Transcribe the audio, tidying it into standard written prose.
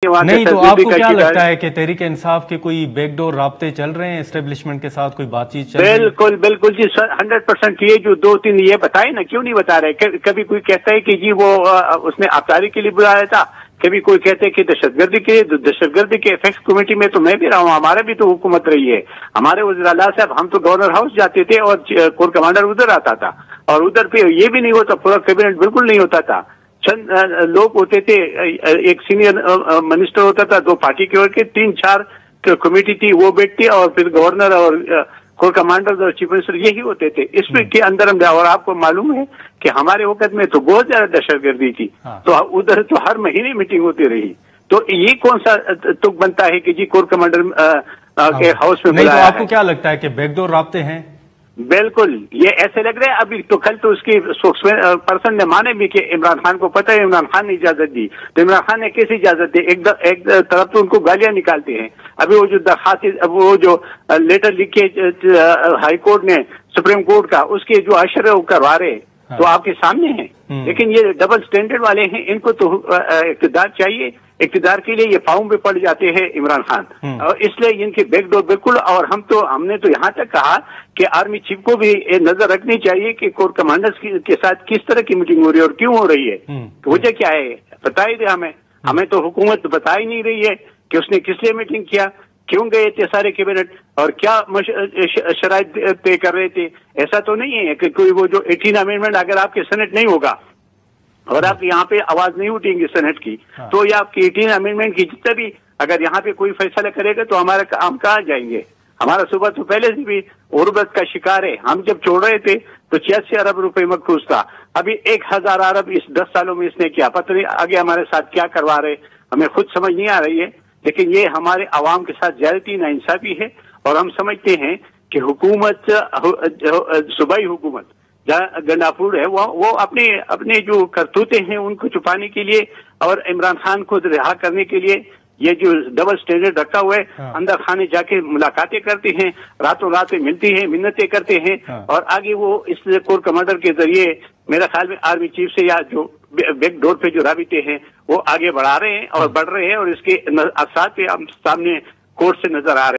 नहीं तो आपको क्या लगता है कि तहरीक इंसाफ के कोई बैकडोर राब्ते चल रहे हैं एस्टेब्लिशमेंट के साथ, कोई बातचीत चल रही है? बिल्कुल बिल्कुल जी, 100% ये जो 2-3 ये बताए ना, क्यों नहीं बता रहे? कभी कोई कहता है कि जी वो उसने आबकारी के लिए बुलाया था, कभी कोई कहते हैं कि दहशतगर्दी के इफेक्ट कमेटी में तो मैं भी रहा हूँ, हमारा भी तो हुकूमत रही है। हमारे वज़ीर-ए-आला साहब, हम तो गवर्नर हाउस जाते थे और कोर कमांडर उधर आता था, और उधर पे ये भी नहीं होता, पूरा कैबिनेट बिल्कुल नहीं होता था। चंद लोग होते थे, एक सीनियर मिनिस्टर होता था, 2 पार्टी के और के 3-4 कमेटी थी, वो बैठती, और फिर गवर्नर और कोर कमांडर और चीफ मिनिस्टर यही होते थे। इसमें के अंदर हम, और आपको मालूम है कि हमारे वक्त में तो बहुत ज्यादा दहशतगर्दी थी। हाँ। तो उधर तो हर महीने मीटिंग होती रही। तो ये कौन सा तुक बनता है कि जी कोर कमांडर के हाउस में बुलाया है? तो आपको क्या लगता है कि बैकडोर राब्ते हैं? बिल्कुल, ये ऐसे लग रहा है। अभी तो कल तो उसकी पर्सन ने माने भी कि इमरान खान को पता है, इमरान खान ने इजाजत दी। तो इमरान खान ने कैसे इजाजत दी? एक तरफ तो उनको गालियां निकालते हैं। अभी वो जो दरखास्त, वो जो लेटर लिखे हाई कोर्ट ने सुप्रीम कोर्ट का, उसके जो अशर है वो करवा रहे, तो आपके सामने है। लेकिन ये डबल स्टैंडर्ड वाले हैं, इनको तो इक़्तिदार चाहिए। इक़्तिदार के लिए ये पाँव पे पड़ जाते हैं इमरान खान, और इसलिए इनके बैकडोर बिल्कुल। और हमने तो यहाँ तक कहा कि आर्मी चीफ को भी नजर रखनी चाहिए कि कोर कमांडर्स के साथ किस तरह की मीटिंग हो रही है और क्यों हो रही है, वजह क्या है, बता ही दे हमें तो हुकूमत बता ही नहीं रही है कि उसने किस लिए मीटिंग किया, क्यों गए थे सारे कैबिनेट, और क्या शराइत तय कर रहे थे। ऐसा तो नहीं है कि कोई वो जो 18 अमेंडमेंट, अगर आपके सेनेट नहीं होगा और आप यहाँ पे आवाज नहीं उठेंगे सेनेट की, तो ये आपकी 18 अमेंडमेंट की जितना भी अगर यहाँ पे कोई फैसला करेगा तो हमारा काम कहाँ जाएंगे। हमारा सुबह तो पहले से भी गुर्बत का शिकार है। हम जब छोड़ रहे थे तो 86 अरब रुपए मखसूस था, अभी 1000 अरब इस 10 सालों में इसने किया। पता नहीं आगे हमारे साथ क्या करवा रहे, हमें खुद समझ नहीं आ रही है। लेकिन ये हमारे अवाम के साथ ज्यादती नाइंसाफी है, और हम समझते हैं कि हुकूमत, सूबाई हुकूमत गंडापुर है, वो अपने जो करतूते हैं उनको छुपाने के लिए और इमरान खान को रिहा करने के लिए ये जो डबल स्टैंडर्ड रखा हुआ है। हाँ। अंदर खाने जाके मुलाकातें करते हैं, रातों रात मिलती हैं, मिन्नतें करते हैं। हाँ। और आगे वो इस कोर कमांडर के जरिए मेरा ख्याल में आर्मी चीफ से या जो बैकडोर पे जो राबिते हैं वो आगे बढ़ा रहे हैं और बढ़ रहे हैं, और इसके साथ हम सामने कोर्ट से नजर आ रहे हैं।